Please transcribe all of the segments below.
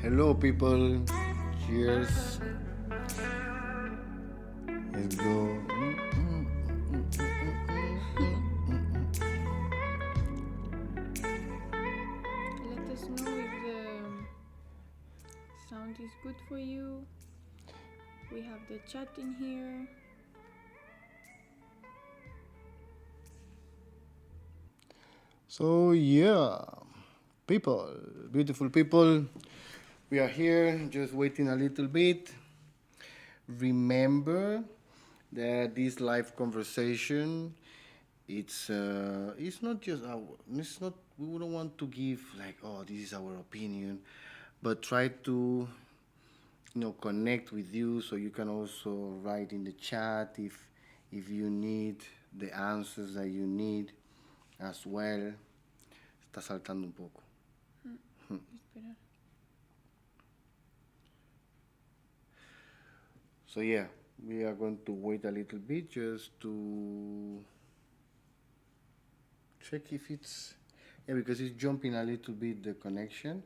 Hello, people. Cheers. Let's go. Let us know if the sound is good for you. We have the chat in here. So, yeah, people, beautiful people, we are here just waiting a little bit. Remember that this live conversation, it's not just our, it's not, we wouldn't want to give like, oh, this is our opinion, but try to connect with you, so you can also write in the chat if you need the answers that you need as well. Está saltando un poco. Espera. So yeah, we are going to wait a little bit just to check if it's, yeah, because it's jumping a little bit the connection.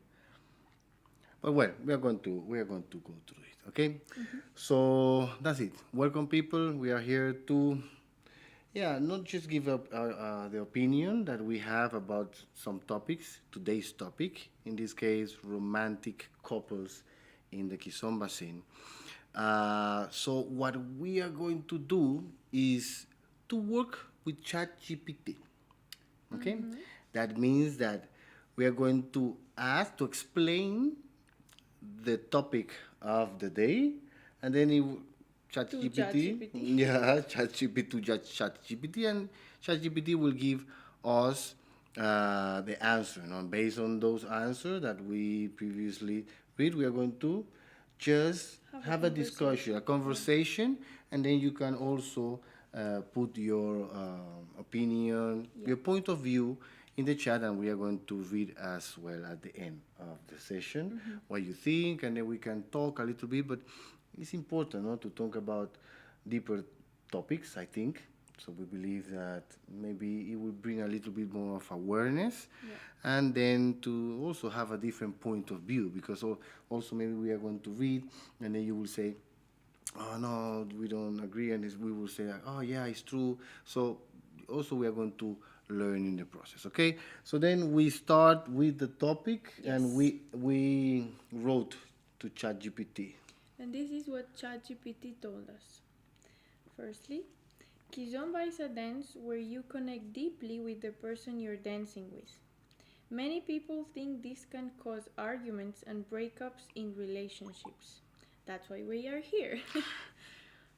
But well, we are going to go through it, okay? Mm-hmm. So that's it. Welcome, people. We are here to, yeah, not just give up the opinion that we have about some topics. Today's topic, in this case, romantic couples in the Kizomba scene. So what we are going to do is to work with ChatGPT. Okay, Mm-hmm. that means that we are going to ask to explain the topic of the day, and then ChatGPT, yeah, ChatGPT, and ChatGPT will give us the answer. Based on those answers that we previously read, we are going to just have a discussion, a conversation, and then you can also put your opinion, your point of view in the chat, and we are going to read as well at the end of the session what you think, and then we can talk a little bit. But it's important to talk about deeper topics, I think. So we believe that maybe it will bring a little bit more of awareness, and then to also have a different point of view, because also maybe we are going to read, and then you will say, oh no, we don't agree, and we will say, oh yeah, it's true. So also we are going to learn in the process, okay? So then we start with the topic, and we wrote to ChatGPT. And this is what ChatGPT told us. Firstly, Kizomba is a dance where you connect deeply with the person you're dancing with. Many people think this can cause arguments and breakups in relationships. That's why we are here.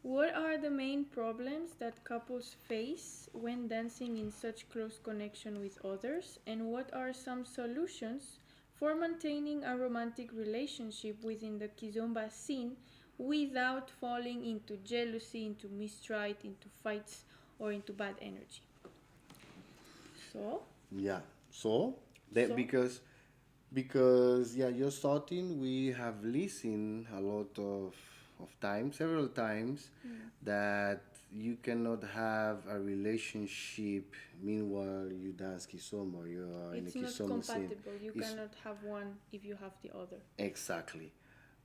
What are the main problems that couples face when dancing in such close connection with others, and what are some solutions for maintaining a romantic relationship within the Kizomba scene without falling into jealousy, into mistrust, into fights, or into bad energy? So, Yeah. So that because yeah, you're starting. We have listened a lot of times, several times, that you cannot have a relationship meanwhile you dance Kizomba. You are in a it's not Kizomba scene. compatible. You cannot have one if you have the other. Exactly.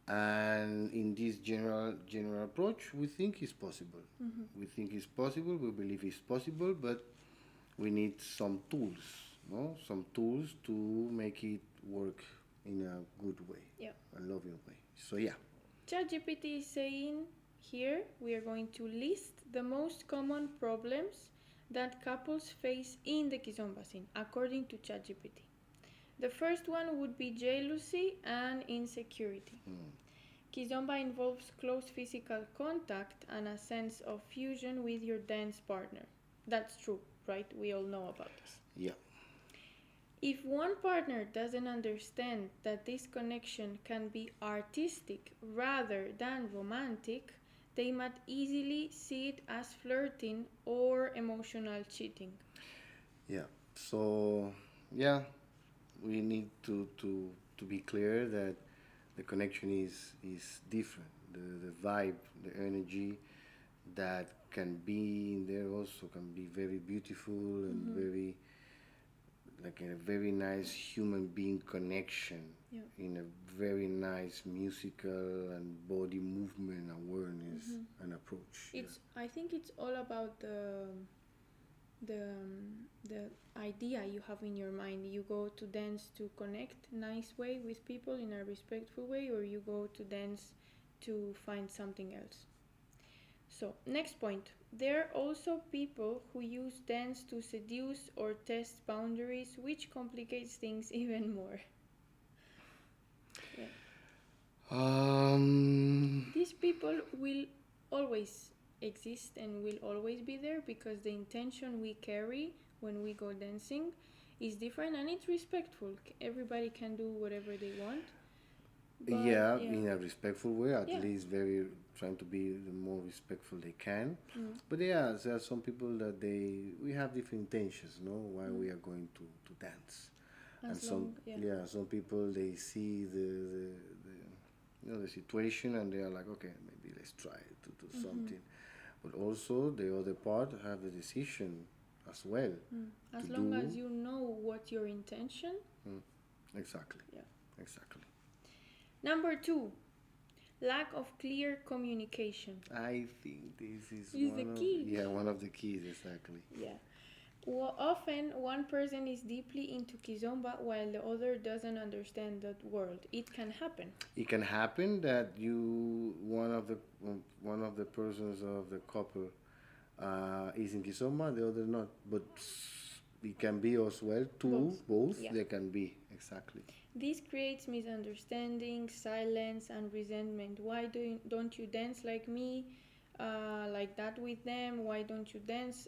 And in this general approach, we think it's possible. We think it's possible. We believe it's possible, but we need some tools, no? Some tools to make it work in a good way, a loving way. So yeah. ChatGPT is saying here we are going to list the most common problems that couples face in the Kizomba scene, according to ChatGPT. The first one would be jealousy and insecurity. Kizomba involves close physical contact and a sense of fusion with your dance partner. That's true, right? We all know about this. Yeah. If one partner doesn't understand that this connection can be artistic rather than romantic, they might easily see it as flirting or emotional cheating. Yeah. So, yeah, we need to be clear that the connection is different. The vibe, the energy that can be in there also can be very beautiful and very like a very nice human being connection Yeah. in a very nice musical and body movement awareness and approach. It's. I think it's all about the idea you have in your mind. You go to dance to connect nice way with people in a respectful way, or you go to dance to find something else. So, next point. There are also people who use dance to seduce or test boundaries, which complicates things even more. Yeah. These people will always exist and will always be there because the intention we carry when we go dancing is different and it's respectful. Everybody can do whatever they want. But, yeah, in a respectful way, at Yeah. least very trying to be the more respectful they can. But yeah, there are some people that we have different intentions, no, why we are going to dance. And some some people they see the situation and they are like, okay, maybe let's try to do something. But also the other part have the decision as well. As to long do as you know what your intention. exactly. Yeah. Exactly. Number 2, lack of clear communication. I think this is Is the key. one of the keys exactly. Yeah. Often one person is deeply into Kizomba while the other doesn't understand that world. It can happen. It can happen that you one of the persons of the couple is in Kizomba, the other not, but it can be as well two both Yeah. they can be exactly. This creates misunderstanding, silence, and resentment. Why don't you dance like me, like that with them? Why don't you dance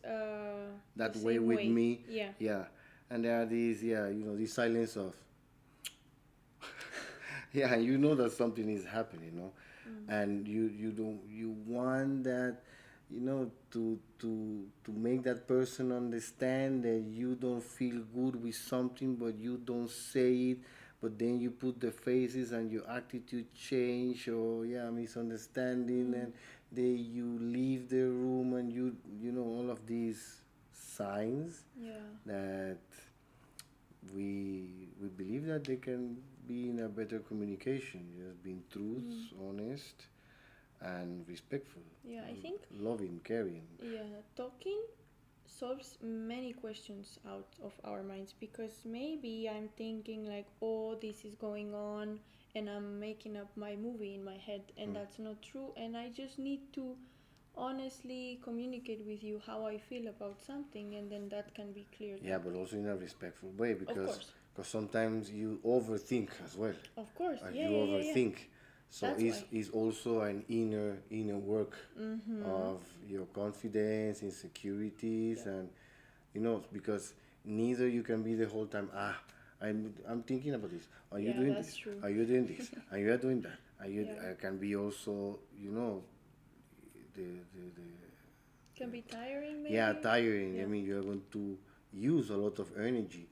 that the way same with way? me? Yeah. Yeah. And there are these this silence of yeah, you know that something is happening, you know, and you don't you want that, to make that person understand that you don't feel good with something, but you don't say it, but then you put the faces and your attitude change, or yeah, misunderstanding, and then you leave the room, and you know all of these signs Yeah. that we believe that they can be in a better communication, just being truth, honest, and respectful. Yeah, I think Loving, caring. talking solves many questions out of our minds because maybe I'm thinking like, oh, this is going on, and I'm making up my movie in my head, and that's not true, and I just need to honestly communicate with you how I feel about something, and then that can be cleared Yeah, up. but also in a respectful way, because course. sometimes you overthink as well. Of course, As yeah, you yeah, yeah, yeah. overthink. So That's it's, why. it's also an inner work of your confidence, insecurities, and because neither you can be the whole time. I'm thinking about this. Are you Yeah, doing that's this? true. Are you doing this? Are you doing that? Are you? Yeah. Can be also the Can be tiring, maybe. yeah, tiring. Yeah. I mean, you're going to use a lot of energy.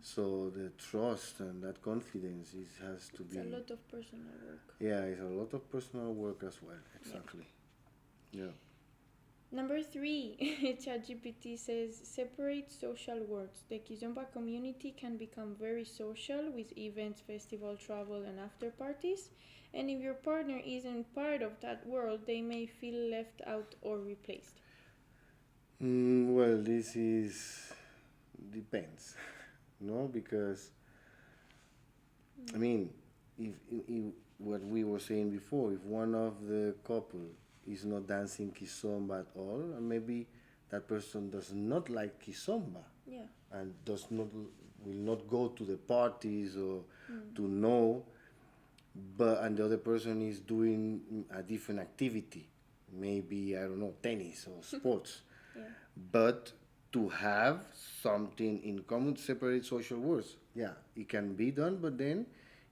So the trust and that confidence has to be. It's a lot of personal work. Yeah, it's a lot of personal work as well. Exactly. Yeah. Number 3, ChatGPT says separate social worlds. The Kizomba community can become very social with events, festival, travel, and after parties. And if your partner isn't part of that world, they may feel left out or replaced. Well, this is depends, because I mean, if what we were saying before, if one of the couple is not dancing kizomba at all, and maybe that person does not like kizomba, Yeah. and will not go to the parties or to know, but and the other person is doing a different activity, maybe I don't know, tennis or sports, Yeah. but to have something in common, separate social worlds. Yeah, it can be done, but then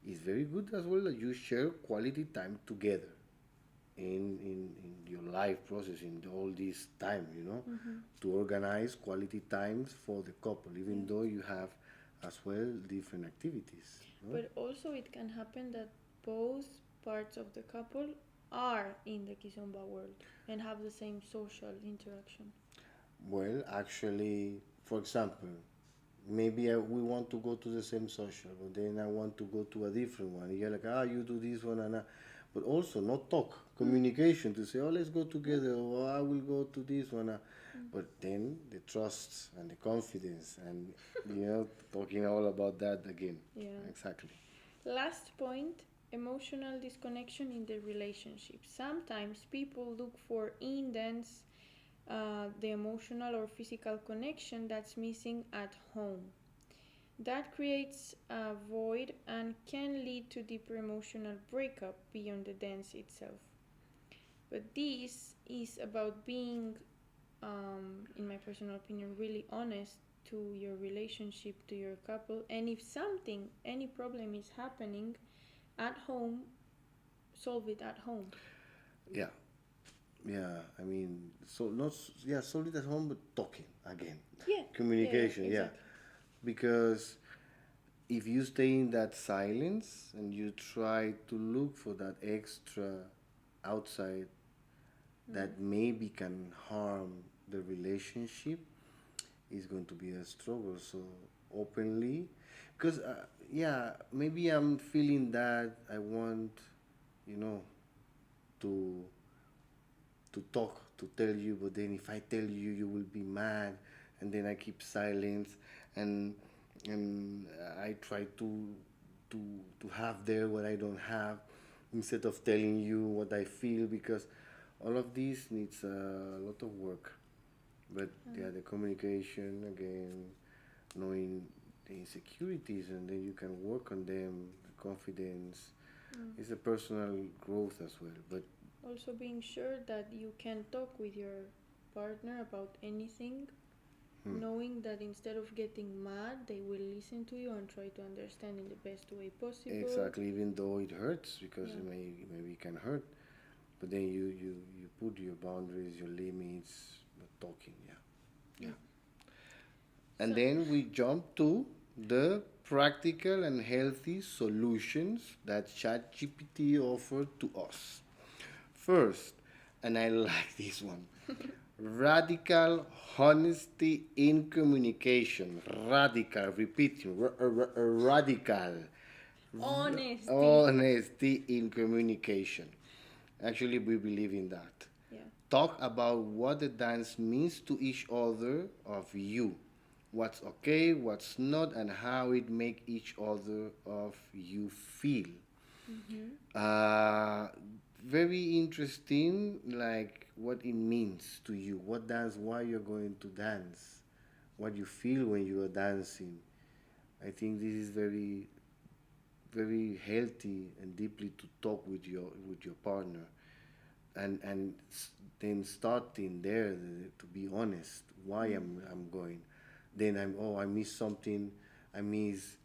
it's very good as well that you share quality time together in your life process in all this time, Mm-hmm. to organize quality times for the couple, Yeah. even though you have as well different activities. No? But also, it can happen that both parts of the couple are in the Kizomba world and have the same social interaction. Well, actually, for example, maybe we want to go to the same social, but then I want to go to a different one. You're like, you do this one, but also not talk, Mm. communication to say, oh, let's go Yeah. together, or I will go to this one. Mm. But then the trust and the confidence, and talking all about that again. Yeah. Exactly. Last point, emotional disconnection in the relationship. Sometimes people look for indents, the emotional or physical connection that's missing at home. That creates a void and can lead to deeper emotional breakup beyond the dance itself. But this is about being, in my personal opinion, really honest to your relationship, to your couple. And if something, any problem is happening at home, solve it at home. Yeah, yeah. I mean, so not yeah, solid at home, but talking again, Yeah, yeah, communication. Yeah, exactly. because if you stay in that silence and you try to look for that extra outside Mm. that maybe can harm the relationship, is going to be a struggle. So openly, because yeah, maybe I'm feeling that I want, you know, to talk, to tell you, but then if I tell you, you will be mad, and then I keep silence, and and I try to to have there what I don't have, instead of telling you what I feel, because all of this needs a lot of work. But yeah, the communication again, knowing the insecurities, and then you can work on them. The confidence Mm. is a personal growth as well. But Also, being sure that you can talk with your partner about anything, hmm, knowing that instead of getting mad, they will listen to you and try to understand in the best way possible. exactly, even though it hurts, because Yeah. maybe it can hurt, but then you put your boundaries, your limits, but talking, yeah, Yeah. yeah. And So, then we jump to the practical and healthy solutions that ChatGPT offered to us. First, and I like this one, radical honesty in communication. Radical, repeating, radical. honesty. Honesty in communication. Actually, we believe in that. Yeah. Talk about what the dance means to each other of you. What's okay, what's not, and how it make each other of you feel. Mm-hmm. Uh, Very interesting, like what it means to you. What dance, why you're going to dance, what you feel when you are dancing. I think this is very healthy and deeply to talk with your partner, and then starting there, to be honest why Mm. I'm going. Then I miss something. I miss,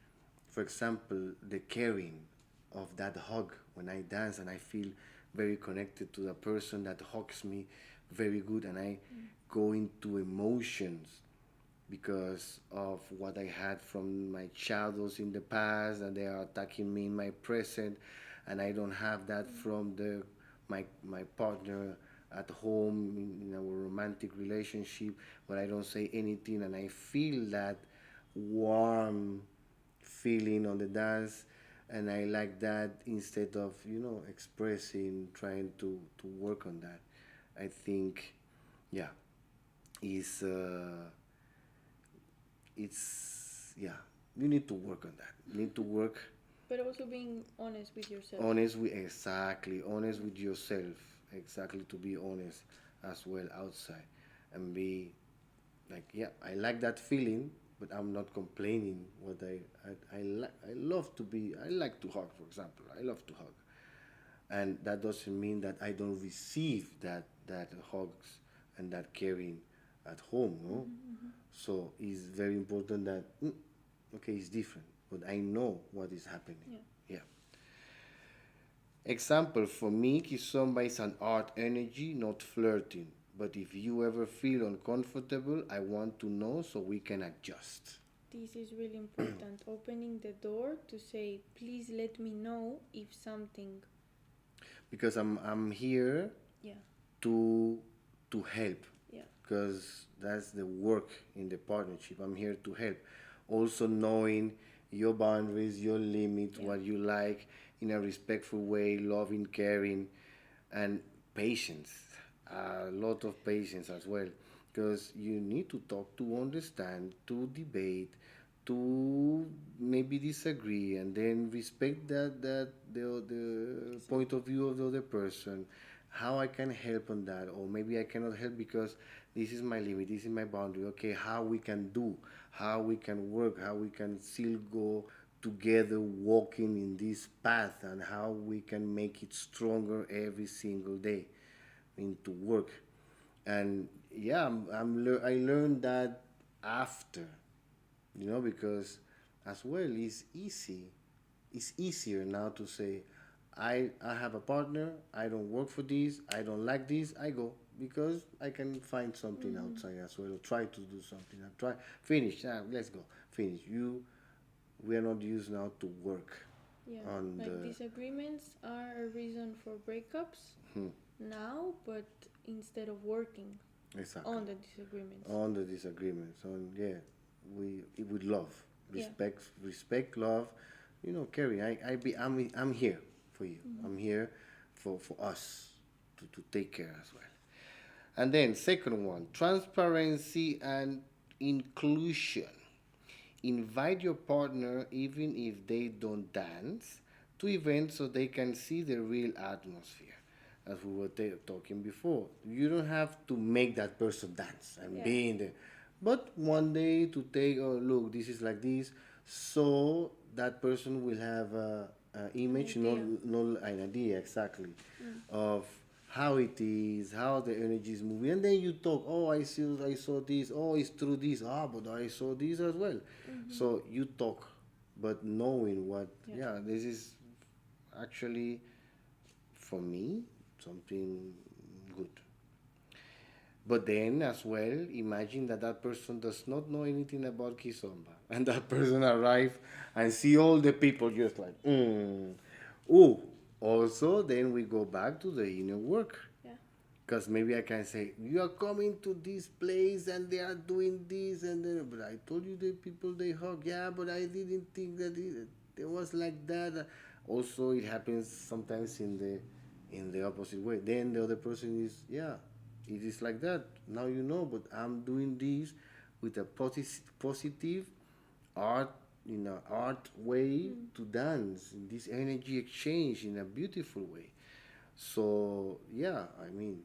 for example, the caring of that hug when I dance, and I feel very connected to the person that hugs me very good, and I go into emotions because of what I had from my childhoods in the past, and they are attacking me in my present, and I don't have that from my partner at home in our romantic relationship, where I don't say anything, and I feel that warm feeling on the dance, and I like that, instead of expressing, trying to work on that. I think, yeah, is it's yeah, you need to work on that. You need to work But also being honest with yourself. honest with yourself, exactly, to be honest as well outside, and be like, yeah, I like that feeling, but I'm not complaining. What I love to be. I like to hug, for example. I love to hug, and that doesn't mean that I don't receive that hugs and that caring at home. No, so it's very important that okay, it's different, but I know what is happening. Yeah. Yeah. Example for me, Kizomba is an art energy, not flirting. But if you ever feel uncomfortable, I want to know so we can adjust. This is really important. Opening the door to say, please let me know if something. Because I'm here Yeah. to help. Yeah. Because that's the work in the partnership. I'm here to help. Also knowing your boundaries, your limits, Yeah. what you like in a respectful way, loving, caring, and patience. A lot of patience as well. Because you need to talk to understand, to debate, to maybe disagree, and then respect that the point of view of the other person, how I can help on that, or maybe I cannot help because this is my limit, this is my boundary. Okay, how we can do, how we can work, how we can still go together walking in this path, and how we can make it stronger every single day. I mean, to work. And yeah, I learned that after, because as well it's easier now to say, I have a partner, I don't work for this, I don't like this, I go, because I can find something outside as well, or try to do something. I try finish, let's go, finish. We are not used now to work Yeah. on Like the disagreements are a reason for breakups now, but instead of working exactly on the disagreements. on the disagreements, on, yeah, we with love, Yeah. respect, love, Carrie, I'm here for you. I'm here for us to take care as well. And then second one, transparency and inclusion. Invite your partner even if they don't dance to events so they can see the real atmosphere. As we were talking before, you don't have to make that person dance and Yeah. be in there, but one day to take, oh look, this is like this, so that person will have a image, idea. not an idea exactly, of how it is, how the energy is moving, and then you talk. Oh, I saw this. Oh, it's through this. Ah, but I saw this as well. So you talk, but knowing what. Yeah. Yeah, this is actually for me something good. But then, as well, imagine that that person does not know anything about Kizomba, and that person arrive and see all the people just like, ooh. Also, then we go back to the inner work. Yeah. Because maybe I can say, you are coming to this place and they are doing this, and then, but I told you the people they hug. Yeah, but I didn't think that it was like that. Also, it happens sometimes in the opposite way. Then the other person is, yeah, it is like that. Now you know, but I'm doing this with a positive art, in an art way to dance, in this energy exchange in a beautiful way. So yeah, I mean,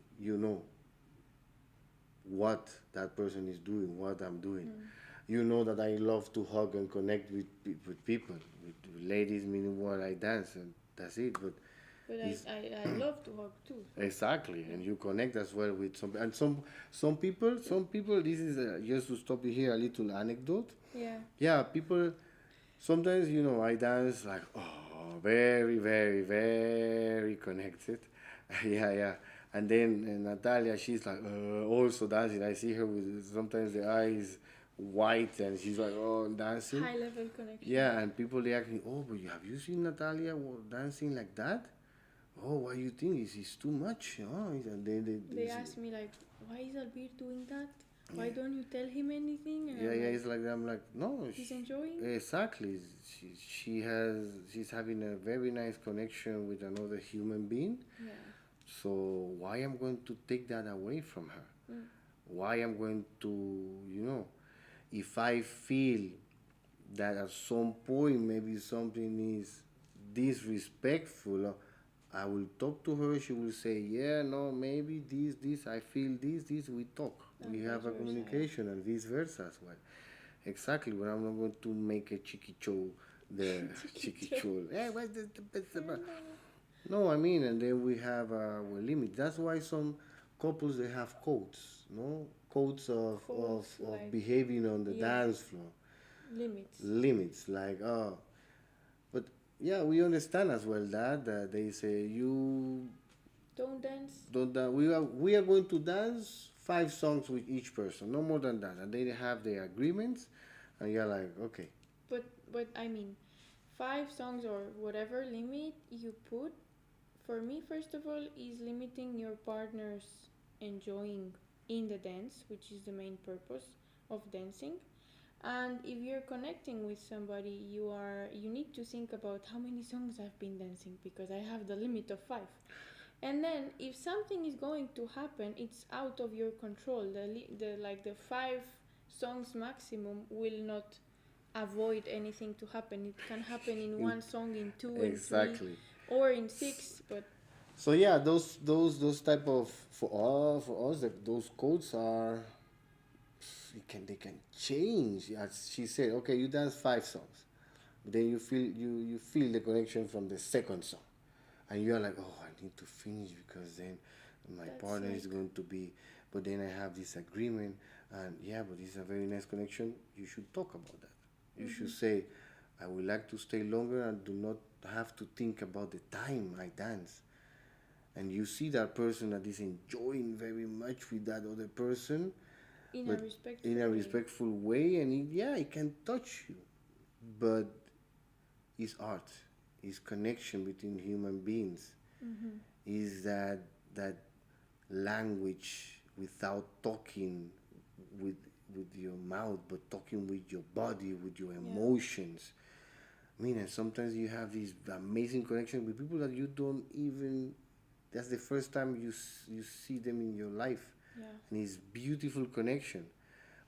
what that person is doing, what I'm doing. You know that I love to hug and connect with people, with ladies. Meanwhile, I dance and that's it. But But it's I love to hug too. exactly, and you connect as well with some people. Some people. This is just to stop you here. A little anecdote. Yeah. Yeah, people. Sometimes I dance like, oh, very, very, very connected. Yeah, yeah. And then Natalia, she's like also dancing. I see her with sometimes the eyes white, and she's like, oh, dancing. High level connection. Yeah, and people they ask me, oh, but have you seen Natalia dancing like that? Oh, what do you think? Is too much? Oh, and They ask me like, why is Albir doing that? Why Yeah. don't you tell him anything? And Yeah, I'm yeah. like, It's like I'm like no. he's enjoying. Exactly. She's having a very nice connection with another human being. Yeah. So why I'm going to take that away from her? Why I'm going to, if I feel that at some point maybe something is disrespectful, I will talk to her. She will say, yeah, no, maybe this, I feel this. We talk. And We vice have a versa, yeah. communication, and vice versa as well. Exactly. When I'm not going to make a chiquicho, the Chiquito. chiquicho. Hey, what's the best about? Hello. No, I mean, and then we have our limit. That's why some couples they have codes, no codes Codes of like, behaving on the yeah, dance floor. limits. Limits, like but yeah, we understand as well that they say you Don't dance. don't we are going to dance 5 songs with each person, no more than that, and they have their agreements, and you're like, okay. But I mean, 5 songs or whatever limit you put, for me, first of all, is limiting your partner's enjoying in the dance, which is the main purpose of dancing. And if you're connecting with somebody, you need to think about how many songs I've been dancing, because I have the limit of 5. And then if something is going to happen, it's out of your control. The 5 songs maximum will not avoid anything to happen. It can happen in In, one song, in two, in three, exactly. or in 6. But So yeah, those type of for us that those codes are, they can change. As she said, okay, you dance 5 songs, but then you feel the connection from the second song, and you are like, oh, I need to finish because then my that's partner is like, going to be. But then I have this agreement, and yeah, but it's a very nice connection. You should talk about that. You should say, I would like to stay longer and do not have to think about the time I dance. And you see that person that is enjoying very much with that other person, in a but respectful in a way. respectful way, and yeah, it can touch you, but it's art, it's connection between human beings, Mm-hmm. is that language without talking with with your mouth, but talking with your body, with your Yeah. emotions. I mean, and sometimes you have these amazing connections with people that you don't even. That's the first time you see them in your life, Yeah. and it's beautiful connection.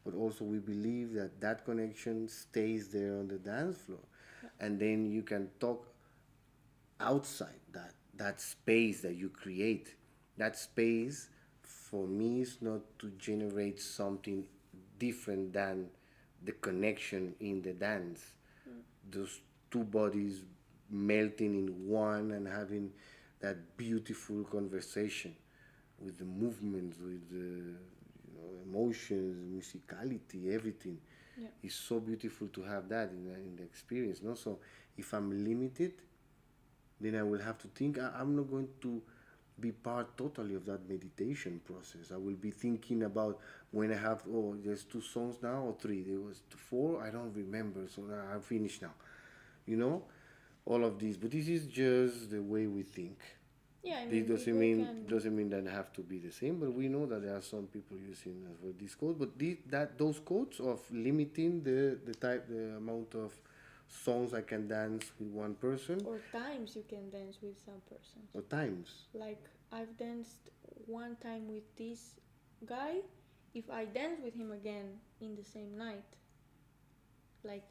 But also we believe that that connection stays there on the dance floor, Yeah. and then you can talk outside that space that you create. That space for me is not to generate something different than the connection in the dance, those two bodies melting in one and having that beautiful conversation with the movements, with the emotions, musicality, everything. Yeah. It's so beautiful to have that in the experience. No, so if I'm limited, then I will have to think. I'm not going to be part totally of that meditation process. I will be thinking about when I have, oh, there's 2 songs now or 3. There was 4. I don't remember. So now I'm finished now. You know, all of these. But this is just the way we think. Yeah, I This mean, people can. doesn't mean that they have to be the same, but we know that there are some people using as well these codes. But those codes of limiting the amount of songs I can dance with one person, Or times you can dance with some person. or times. Like, I've danced one time with this guy. If I dance with him again in the same night, like,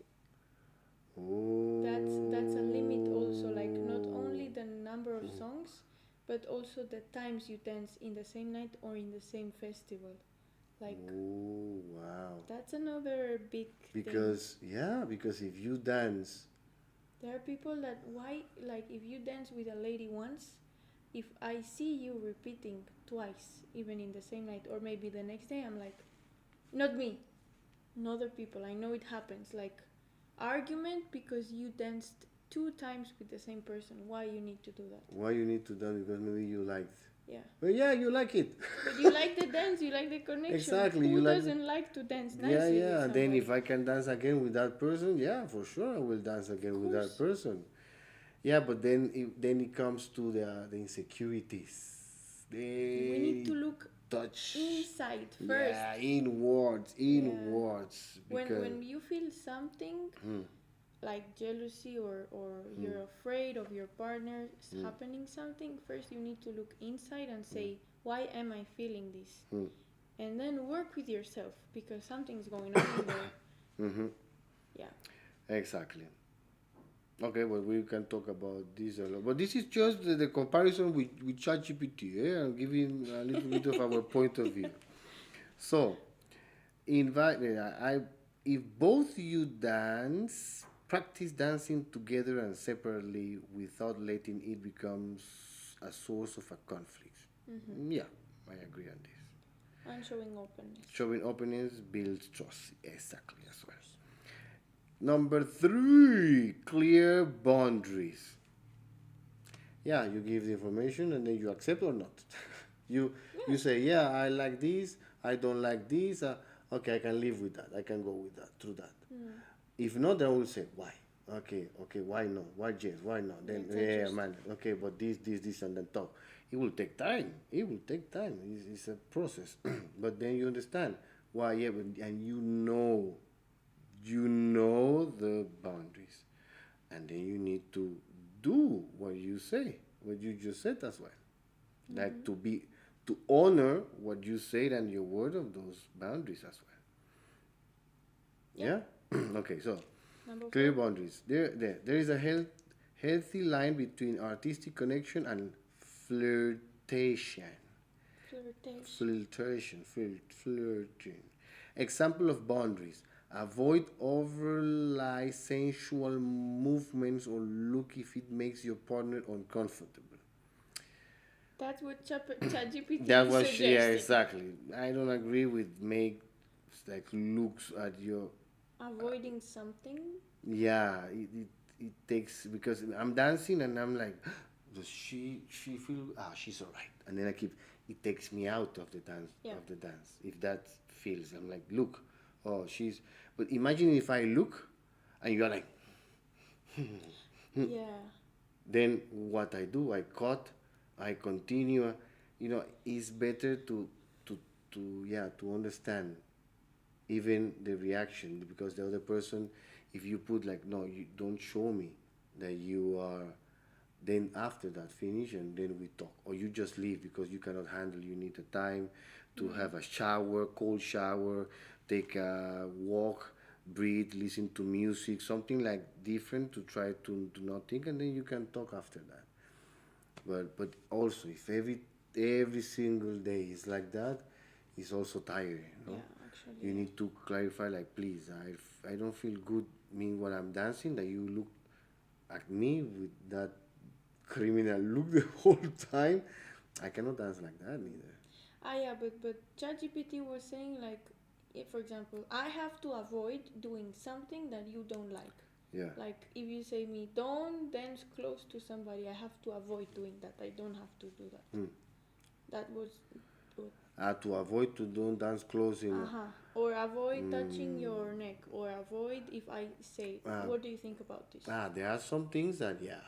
that's a limit also. Like, not only Oh. the number of songs, but also the times you dance in the same night or in the same festival. Like, Oh, wow. that's another big thing. Because if you dance, There are people that, why, like, if you dance with a lady once, if I see you repeating twice, even in the same night, or maybe the next day, I'm like, not me, other people. I know it happens. Like, argument because you danced 2 times with the same person. Why you need to do that? why you need to dance? Because maybe you liked. Yeah. But yeah, you like it. But you like the dance, you like the connection. Exactly, Who you like. doesn't like to dance Yeah, nicely with yeah. And then somebody? if I can dance again with that person, yeah, for sure I will dance Of again with that course. person. Yeah, but then it comes to the insecurities. We need to They look touch. inside first. Yeah, inwards, Yeah. inwards. Because. When you feel something like jealousy, or you're afraid of your partner happening something, first you need to look inside and say, why am I feeling this? And then work with yourself, because something's going on in there. Mm-hmm. Yeah. Exactly. Okay, well, we can talk about this a lot. But this is just the comparison with ChatGPT. I'm giving a little bit of our point of view. So, invite. if both you practice dancing together and separately without letting it becomes a source of a conflict. Yeah, I agree on this. And showing openness. Showing openness builds trust. Exactly as well. Number three, clear boundaries. Yeah, you give the information and then you accept or not. you you say, yeah, I like this, I don't like this. Okay, I can live with that. I can go with that through that. If not, then I will say why. Okay, why no? Why yes? Why not? Then That's yeah, interesting. man. Okay, but this, and then talk. It will take time. It will take time. It's a process. But then you understand why. Yeah, and you know the boundaries, and then you need to do what you say, what you just said as well. Like to honor what you said and your word of those boundaries as well. Yeah. Yeah. Okay, so Number clear 4. boundaries. There is a healthy line between artistic connection and flirtation. Flirtation. Flirting. Example of boundaries. Avoid overly sensual movements or look if it makes your partner uncomfortable. That's what ChatGPT That is was yeah, suggesting. exactly. I don't agree with make like looks at your Avoiding something. yeah. It takes because I'm dancing and I'm like, does she feel she's alright, and then I keep it takes me out of the dance Yeah. if that feels I'm like look oh she's but imagine if I look and you're like Yeah. then what I do I cut I continue it's better to to understand even the reaction because the other person if you put like no you don't show me that you are then after that finish and then we talk or you just leave because you cannot handle you need the time to have a shower cold shower take a walk breathe listen to music something like different to try to not think and then you can talk after that but also if every single day is like that it's also tiring Yeah, actually. you need to clarify like please I don't feel good meanwhile I'm dancing that you look at me with that criminal look the whole time I cannot dance like that neither. Yeah, but ChatGPT was saying like, if, for example, I have to avoid doing something that you don't like. Yeah. Like if you say me, don't dance close to somebody, I have to avoid doing that. I don't have to do that. That was what. To avoid to don't dance close in Or avoid touching your neck, or avoid if I say. What do you think about this? there are some things that yeah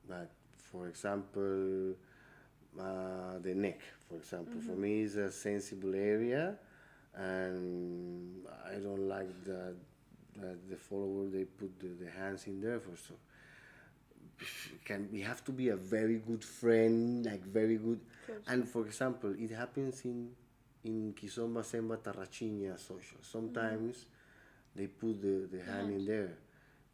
but for example the neck for example for me is a sensible area and I don't like that the follower they put the hands in there for so can we have to be a very good friend like very good Close. and for example it happens in Kizomba Semba Tarrachinya social sometimes they put the hand in there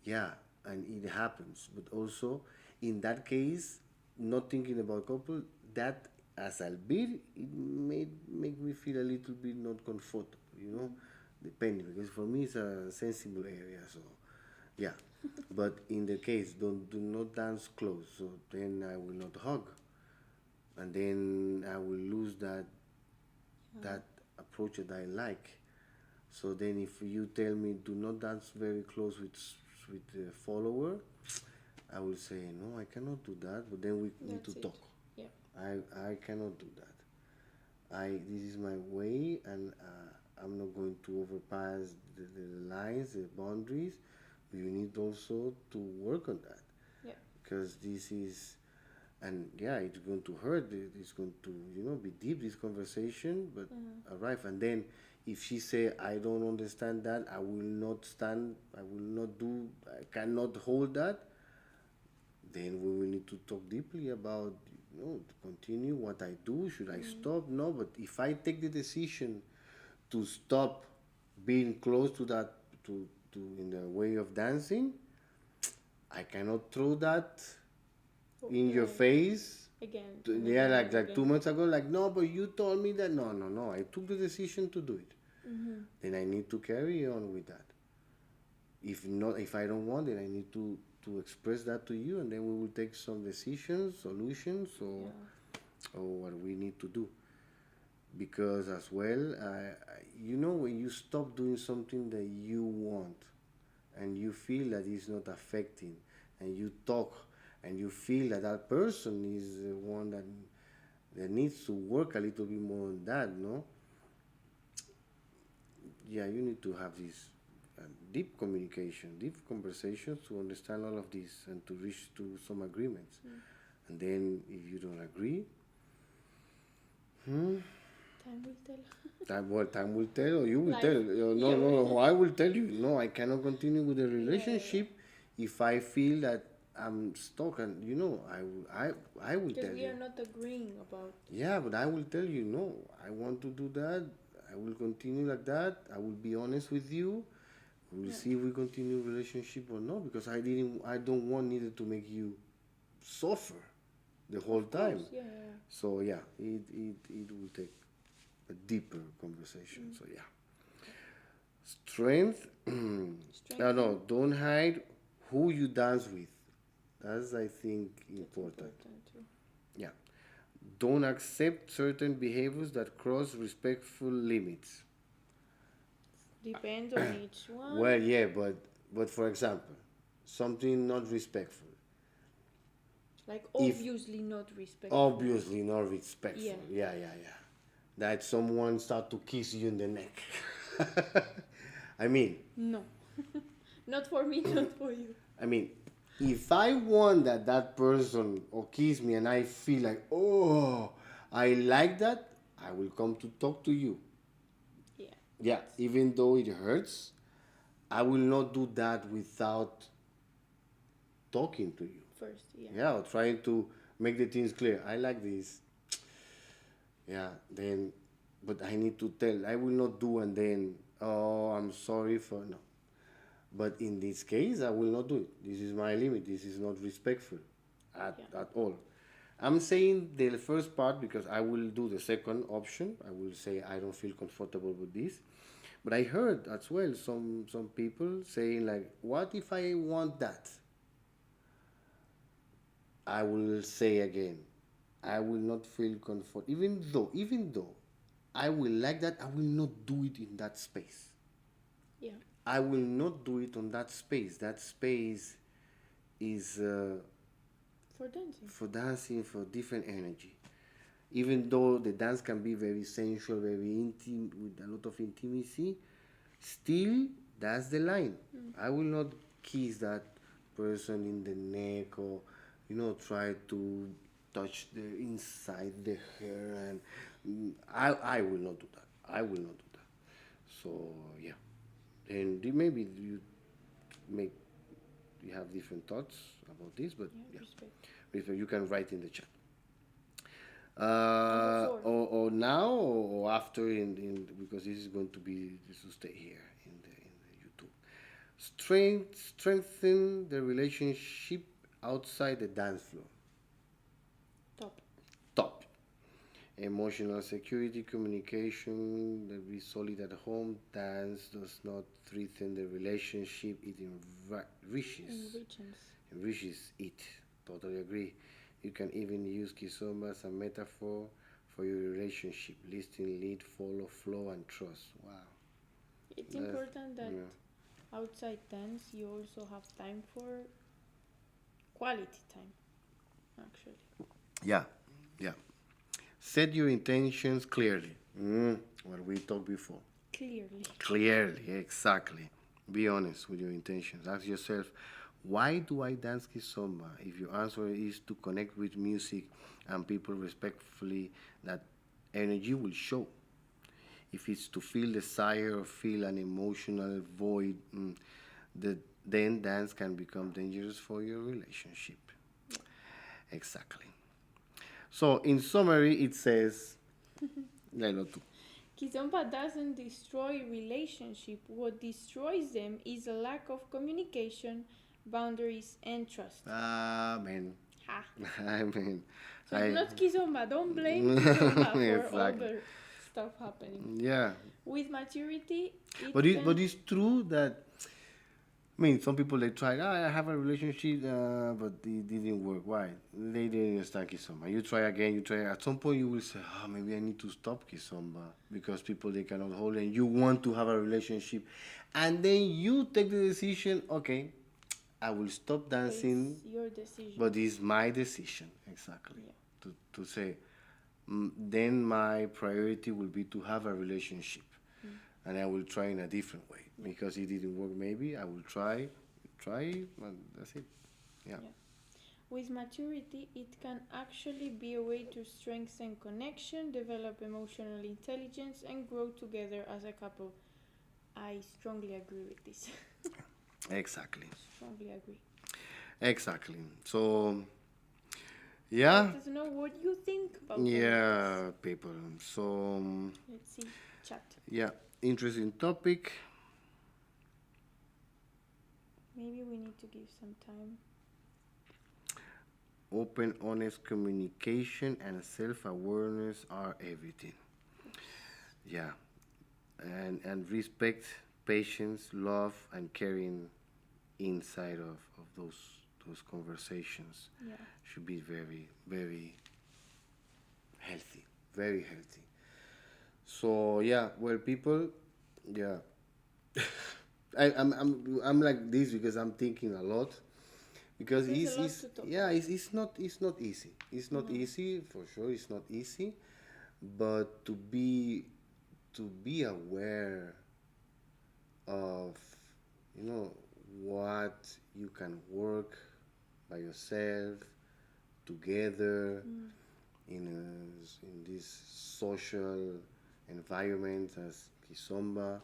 yeah and it happens but also in that case not thinking about couple that as albeit it may make me feel a little bit not comfortable depending because for me it's a sensible area so yeah but in the case do not dance close so then I will not hug and then I will lose that approach that I like so then if you tell me do not dance very close with the follower I will say no I cannot do that but then we need to That's it. talk Yeah. I cannot do that this is my way and I'm not going to overpass the lines the boundaries but you need also to work on that Yeah. because this is and yeah it's going to hurt it's going to be deep this conversation but arrive and then if she say I don't understand that I will not stand I will not do I cannot hold that then we will need to talk deeply about to continue what I do should I stop no but if I take the decision to stop being close to that to in the way of dancing I cannot throw that in your face Again. yeah like 2 months ago like no but you told me that no I took the decision to do it then I need to carry on with that If I don't want it, I need to express that to you, and then we will take some decisions, solutions, or what we need to do. Because as well, when you stop doing something that you want, and you feel that it's not affecting, and you talk, and you feel that that person is the one that needs to work a little bit more on that, no? Yeah, you need to have this deep communication, deep conversations to understand all of this and to reach to some agreements. And then if you don't agree, Time will tell. time will tell, or you will Life. tell. No, You no, will. no. I will tell you. No, I cannot continue with the Yeah, yeah, relationship if I feel that I'm stuck. And I will because tell we you. are not agreeing about. Yeah, but I will tell you. No, I want to do that. I will continue like that. I will be honest with you. We'll see if we continue relationship or not, because I don't want neither to make you suffer the whole Of course, time. yeah, yeah. So yeah, it will take a deeper conversation. So yeah, strength. No, Strength. no, don't hide who you dance with. That's, I think, important. Too. Yeah, don't accept certain behaviors that cross respectful limits. Depends on each one. Well, yeah, but for example, something not respectful. Like If obviously not respectful. obviously not respectful. Yeah. Yeah. That someone start to kiss you in the neck. I mean, No. Not for me, not for you. I mean, if I want that person or kiss me and I feel like, oh, I like that, I will come to talk to you. Yeah. Yeah, even though it hurts, I will not do that without talking to you. First, yeah. Yeah, or trying to make the things clear. I like this. Yeah, then, but I need to tell. I will not do, and then, oh, I'm sorry for no. But in this case, I will not do it. This is my limit. This is not respectful at all. I'm saying the first part because I will do the second option. I will say I don't feel comfortable with this. But I heard as well some people saying like, what if I want that? I will say again, I will not feel comfort. Even though I will like that, I will not do it in that space. Yeah. I will not do it on that space. That space is For dancing. for dancing, for different energy. Even though the dance can be very sensual, very intimate, with a lot of intimacy, still that's the line. I will not kiss that person in the neck, or try to touch the inside the hair, and I will not do that. I will not do that. So yeah, and maybe make you have different thoughts about this, but Yeah, yeah, respect. you can write in the chat. Number 4. Or now or after because this is going to stay here in the YouTube. Strengthen the relationship outside the dance floor. Top. Top. Emotional security, communication, that be solid at home. Dance does not threaten the relationship. It enriches it. Totally agree. You can even use Kizomba as a metaphor for your relationship. Listen, lead, follow, flow, and trust. Wow. It's important that outside dance you also have time for quality time, actually. Yeah. Set your intentions clearly. What we talked before. Clearly, exactly. Be honest with your intentions. Ask yourself, why do I dance Kizomba? If your answer is to connect with music and people respectfully, that energy will show. If it's to feel desire or feel an emotional void, then dance can become dangerous for your relationship. Exactly. So, in summary, it says, Lelo tú. Kizomba doesn't destroy relationship. What destroys them is a lack of communication, boundaries, and trust. Amen. Ha. Amen. So it's not Kizomba. Don't blame Kizomba for all the stuff happening. Yeah. With maturity, But it's true that I mean, some people they tried. I have a relationship, but it didn't work. Why? They didn't understand Kizomba. You try again. You try. At some point, you will say, "Oh, maybe I need to stop Kizomba because people they cannot hold, and you want to have a relationship, and then you take the decision. Okay, I will stop But dancing, it's your decision. but it's my decision exactly Yeah. to say. Then my priority will be to have a relationship, and I will try in a different way because it didn't work. Maybe I will try, and that's it. Yeah. Yeah. With maturity, it can actually be a way to strengthen connection, develop emotional intelligence, and grow together as a couple. I strongly agree with this. Exactly. Strongly agree. Exactly. So yeah, Let us know what you think about all of this. yeah, people. So Let's see. Chat. yeah, interesting topic. Maybe we need to give some time. Open, honest communication and self-awareness are everything. Yeah, and respect, patience, love, and caring inside of those conversations Yeah. should be very very healthy, very healthy. So yeah, well, people, yeah, I'm like this because I'm thinking a lot because There's a lot to talk yeah, about. it's not easy. It's not No. easy for sure. It's not easy, but to be aware of what you can work by yourself together Mm. in this social environment as Kizomba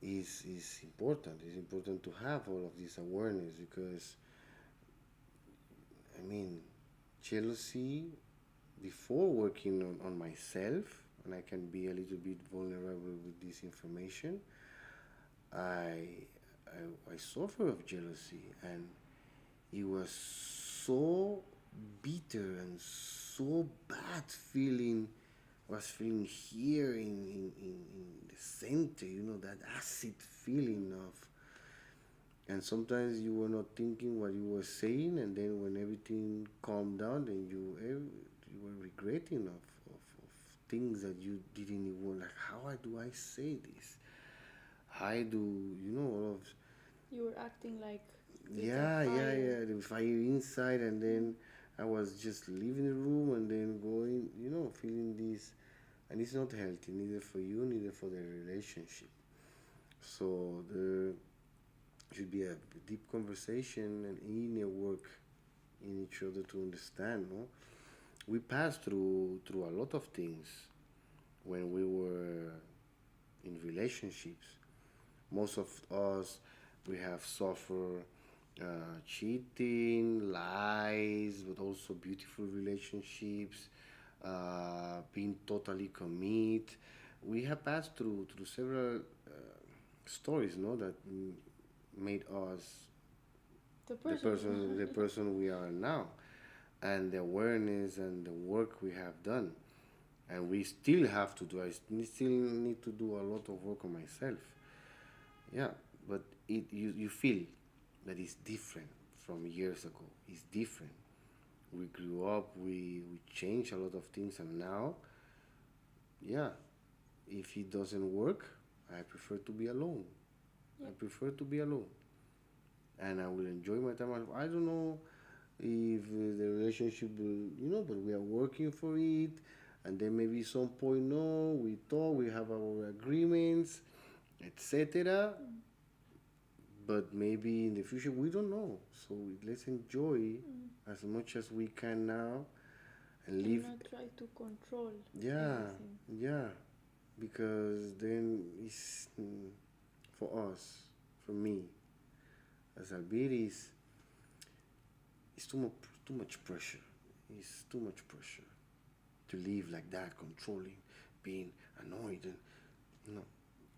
is important. It's important to have all of this awareness because I mean jealousy before working on myself and I can be a little bit vulnerable with this information. I I suffer of jealousy and it was so bitter and so bad feeling was feeling here in the center, that acid feeling of and sometimes you were not thinking what you were saying and then when everything calmed down then you were regretting of things that you didn't even like do I say this? How do all of You were acting like it's a yeah, fire. the fire inside, and then I was just leaving the room and then going, feeling this, and it's not healthy, neither for you, neither for the relationship. So there should be a deep conversation and inner work in each other to understand. No, we passed through a lot of things when we were in relationships. Most of us, we have suffered cheating, lies, but also beautiful relationships, being totally committed. We have passed through several stories, no, that made us The the person you person the are. person we are now, and the awareness and the work we have done, and we still have to do. I still need to do a lot of work on myself. Yeah, but you feel that it's different from years ago. It's different. We grew up, we changed a lot of things, and now, yeah, if it doesn't work, I prefer to be alone. I Yep. prefer to be alone, and I will enjoy my time. I don't know if the relationship will, but we are working for it, and then maybe some point, no, we talk, we have our agreements, etc. But maybe in the future we don't know, so let's enjoy Mm. as much as we can now and And live. not try to control Yeah, everything. yeah, because then it's for us, for me as Albiris, it's too much pressure. It's too much pressure to live like that, controlling, being annoyed, and no.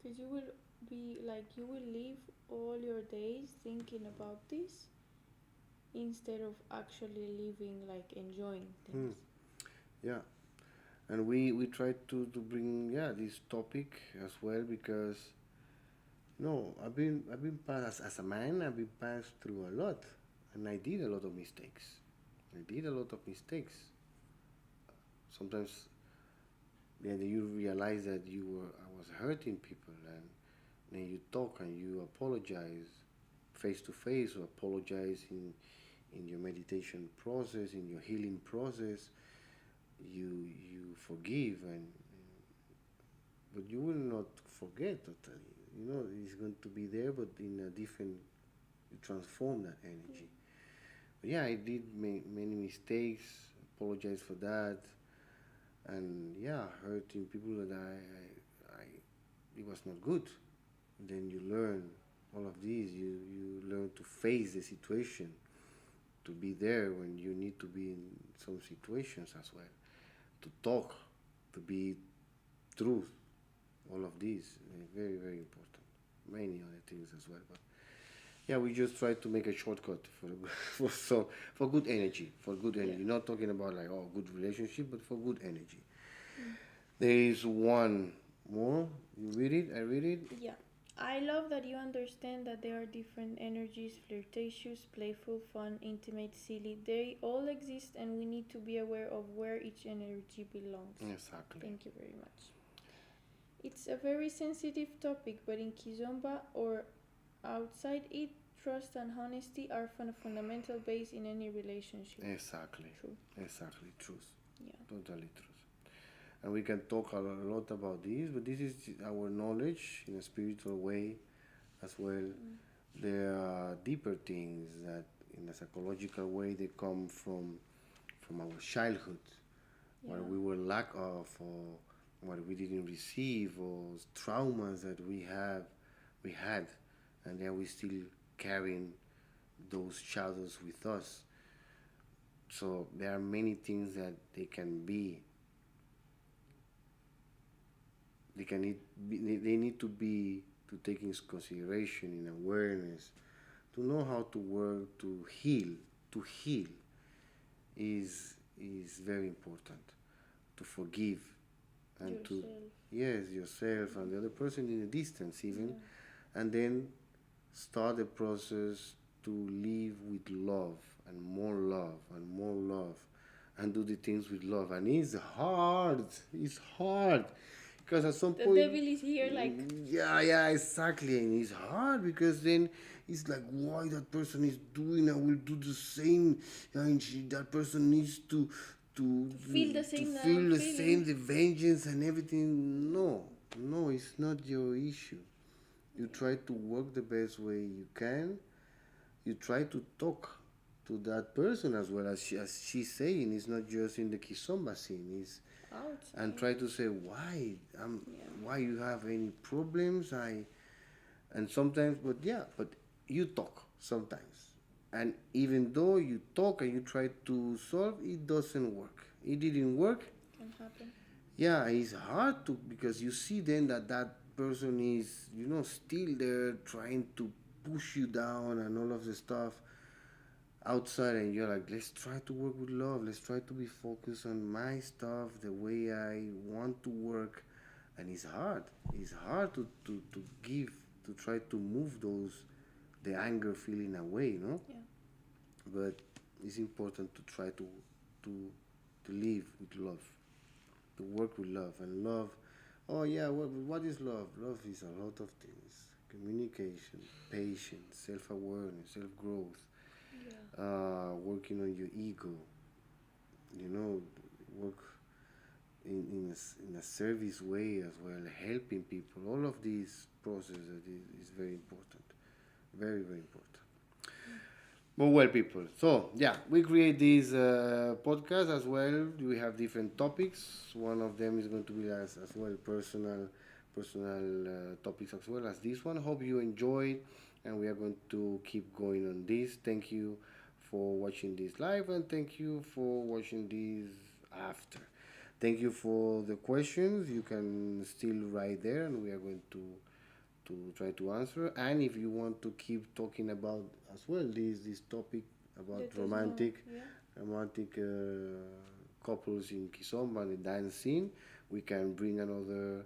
Because you will be like, you will live all your days thinking about this instead of actually living, like enjoying Hmm. things. Yeah, and we try to bring this topic as well because No, I've been passed as a man. I've been passed through a lot, and I did a lot of mistakes. I did a lot of mistakes. Sometimes then you realize that I was hurting people, and then you talk and you apologize face to face, or apologize in your meditation process, in your healing process. You forgive, and but you will not forget totally. It's going to be there, but in a different. You transform that energy. But yeah, I did many mistakes. Apologize for that, and yeah, hurting people that I it was not good. Then you learn all of these. You learn to face the situation, to be there when you need to be in some situations as well, to talk, to be truth. All of these very very important. Many other things as well, but yeah, we just try to make a shortcut for for good energy, for good Yeah. energy. Not talking about like good relationship, but for good energy. There is one more. You read it. I read it. Yeah. I love that you understand that there are different energies flirtatious, playful, fun, intimate, silly. They all exist, and we need to be aware of where each energy belongs. Exactly. Thank you very much. It's a very sensitive topic, but in Kizomba or outside it, trust and honesty are a fundamental base in any relationship. Exactly. True. Exactly. Truth. Yeah. Totally truth. And we can talk a lot about this, but this is our knowledge in a spiritual way as well. There are deeper things that, in a psychological way, they come from our childhood, Yeah. what we were lack of, or what we didn't receive, or traumas that we had, and then we still carrying those shadows with us. So there are many things that they need to be to take into consideration in awareness, to know how to work to heal is very important, to forgive, and to, Yourself. yes, yourself and the other person in a distance even, Yeah. and then start the process to live with love, and more love and more love, and do the things with love. And it's hard because at some The point, devil is here, like. yeah, exactly. And it's hard because then it's like, why that person is doing, I will do the same. And that person needs to Feel the same that feel I'm the feeling. same, the vengeance and everything. No, it's not your issue. You try to work the best way you can. You try to talk to that person as well, as she's saying. It's not just in the Kizomba scene. It's, and Outside. try to say why, Yeah. why you have any problems. And sometimes, but you talk sometimes, and even though you talk and you try to solve, it doesn't work. It didn't work. Can happen. Yeah, it's hard to, because you see then that person is, still there trying to push you down and all of the stuff outside, and you're like, let's try to work with love, let's try to be focused on my stuff the way I want to work. And it's hard to give, to try to move the anger feeling away, Yeah. but it's important to try to live with love, to work with love. And love, oh yeah, what is love? Love is a lot of things: communication, patience, self-awareness, self-growth, Yeah. working on your ego, work in a service way as well, helping people. All of these processes is very important, very very important. But well, people. So yeah, we create these podcasts as well. We have different topics. One of them is going to be as well personal topics as well as this one. Hope you enjoyed, and we are going to keep going on this. Thank you for watching this live, and thank you for watching this after. Thank you for the questions. You can still write there, and we are going to try to answer. And if you want to keep talking about as well this topic about Let us know. romantic Yeah. romantic couples in Kizomba and the dance scene, we can bring another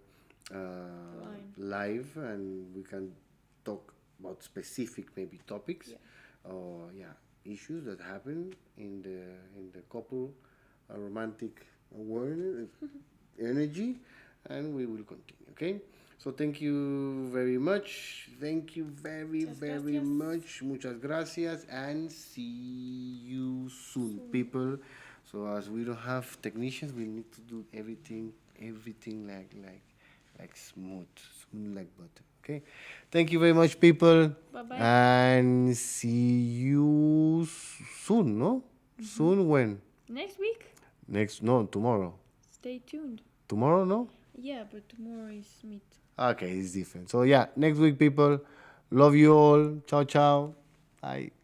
Line. live, and we can talk about specific maybe topics Yeah. or issues that happen in the couple romantic awareness energy, and we will continue. Okay. So thank you very much. Thank you Muchas very gracias. much. Muchas gracias, and see you soon, Soon. people. So as we don't have technicians, we need to do everything like smooth like butter. Okay. Thank you very much, people, Bye bye. and see you soon. No, soon when? Next week, Next? No, tomorrow. stay tuned. Tomorrow? No. Yeah, but tomorrow is meet. Okay, it's different. So yeah, next week, people. Love you all. Ciao, ciao. Bye.